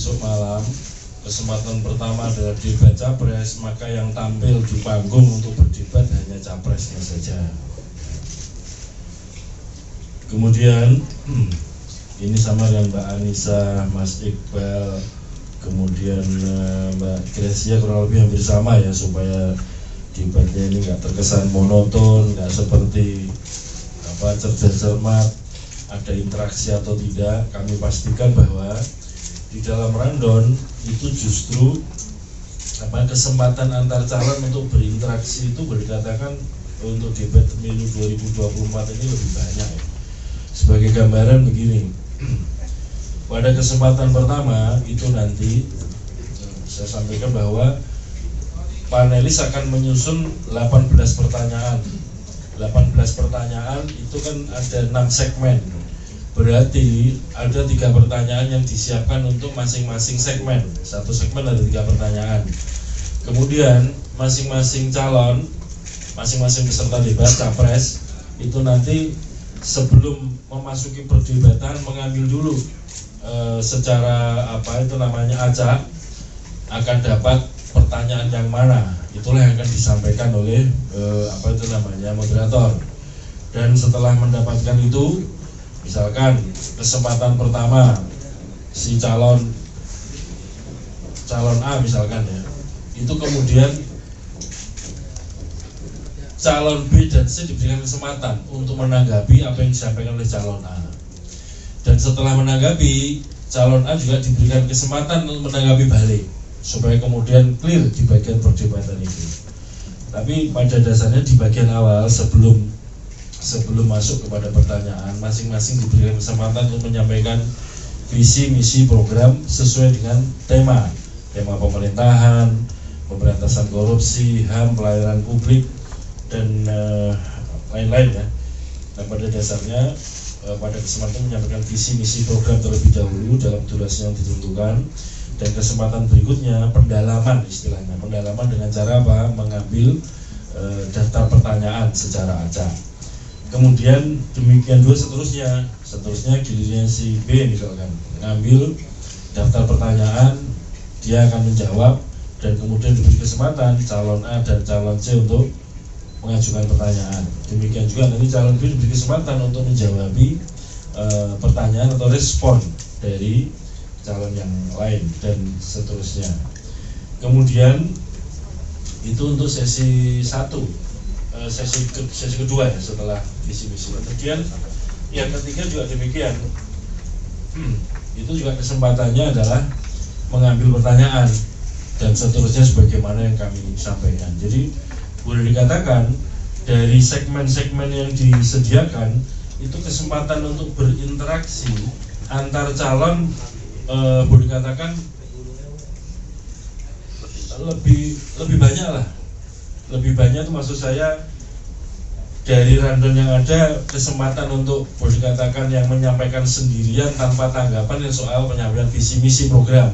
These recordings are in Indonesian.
besok malam. Kesempatan pertama adalah debat capres, maka yang tampil di panggung untuk berdebat hanya capresnya saja. Kemudian ini sama dengan Mbak Anissa, Mas Iqbal, kemudian Mbak Gracia, kurang lebih hampir sama ya, supaya debatnya ini nggak terkesan monoton, nggak seperti cerdas cermat, ada interaksi atau tidak. Kami pastikan bahwa di dalam rundown itu justru kesempatan antar calon untuk berinteraksi itu boleh dikatakan untuk debat pemilu 2024 ini lebih banyak ya. Sebagai gambaran begini, pada kesempatan pertama itu nanti saya sampaikan bahwa panelis akan menyusun 18 pertanyaan. 18 pertanyaan itu kan ada 6 segmen. Berarti ada 3 pertanyaan yang disiapkan untuk masing-masing segmen. Satu segmen ada 3 pertanyaan. Kemudian masing-masing calon, masing-masing peserta debat capres itu nanti sebelum memasuki perdebatan mengambil dulu secara acak akan dapat pertanyaan yang mana. Itulah yang akan disampaikan oleh moderator. Dan setelah mendapatkan itu, misalkan kesempatan pertama si calon A misalkan ya, itu kemudian calon B dan C diberikan kesempatan untuk menanggapi apa yang disampaikan oleh calon A. Dan setelah menanggapi, calon A juga diberikan kesempatan untuk menanggapi balik, supaya kemudian clear di bagian perdebatan itu. Tapi pada dasarnya di bagian awal sebelum masuk kepada pertanyaan, masing-masing diberikan kesempatan untuk menyampaikan visi misi program sesuai dengan tema pemerintahan, pemberantasan korupsi, HAM, pelayanan publik, dan lain-lain ya. Dan pada dasarnya pada kesempatan menyampaikan visi misi program terlebih dahulu dalam durasi yang ditentukan. Dan kesempatan berikutnya pendalaman, istilahnya pendalaman dengan cara apa? Mengambil daftar pertanyaan secara acak. Kemudian demikian juga seterusnya giliran si B misalkan mengambil daftar pertanyaan, dia akan menjawab, dan kemudian diberi kesempatan calon A dan calon C untuk mengajukan pertanyaan. Demikian juga nanti calon B diberi kesempatan untuk menjawabi pertanyaan atau respon dari calon yang lain, dan seterusnya. Kemudian itu untuk sesi 1, sesi kedua ya, setelah visi misi. Kemudian yang ketiga juga demikian. Itu juga kesempatannya adalah mengambil pertanyaan dan seterusnya sebagaimana yang kami sampaikan. Jadi boleh dikatakan dari segmen-segmen yang disediakan itu kesempatan untuk berinteraksi antar calon boleh dikatakan lebih banyak lah. Lebih banyak itu maksud saya dari rundown yang ada kesempatan untuk boleh dikatakan yang menyampaikan sendirian tanpa tanggapan yang soal penyampaian visi misi program.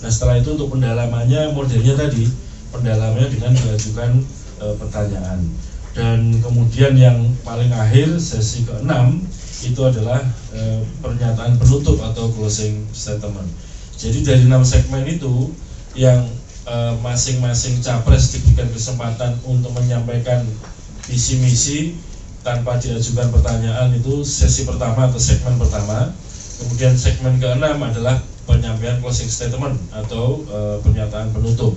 Nah setelah itu untuk pendalamannya modelnya tadi pendalamannya dengan mengajukan pertanyaan. Dan kemudian yang paling akhir sesi ke-6 itu adalah pernyataan penutup atau closing statement. Jadi dari 6 segmen itu yang masing-masing capres diberikan kesempatan untuk menyampaikan visi misi tanpa diajukan pertanyaan, itu sesi pertama atau segmen pertama. Kemudian segmen ke-6 adalah penyampaian closing statement atau pernyataan penutup.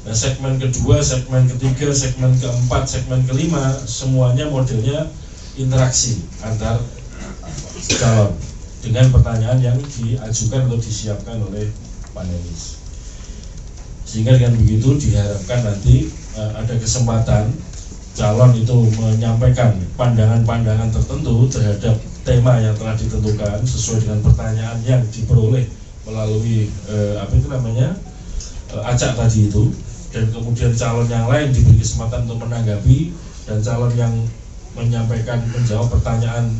Nah, segmen kedua, segmen ketiga, segmen keempat, segmen kelima semuanya modelnya interaksi antar calon dengan pertanyaan yang diajukan atau disiapkan oleh panelis. Sehingga dengan begitu diharapkan nanti ada kesempatan calon itu menyampaikan pandangan-pandangan tertentu terhadap tema yang telah ditentukan sesuai dengan pertanyaan yang diperoleh melalui acak tadi itu. Dan kemudian calon yang lain diberi kesempatan untuk menanggapi, dan calon yang menjawab pertanyaan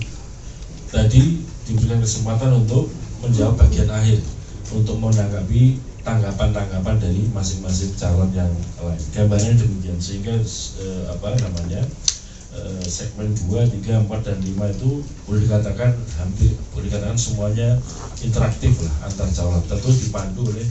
tadi diberikan kesempatan untuk menjawab bagian akhir untuk menanggapi tanggapan-tanggapan dari masing-masing calon yang lain. Gambarnya demikian, sehingga segmen 2, 3, 4, dan 5 itu boleh dikatakan semuanya interaktif lah antar calon, tentu dipandu oleh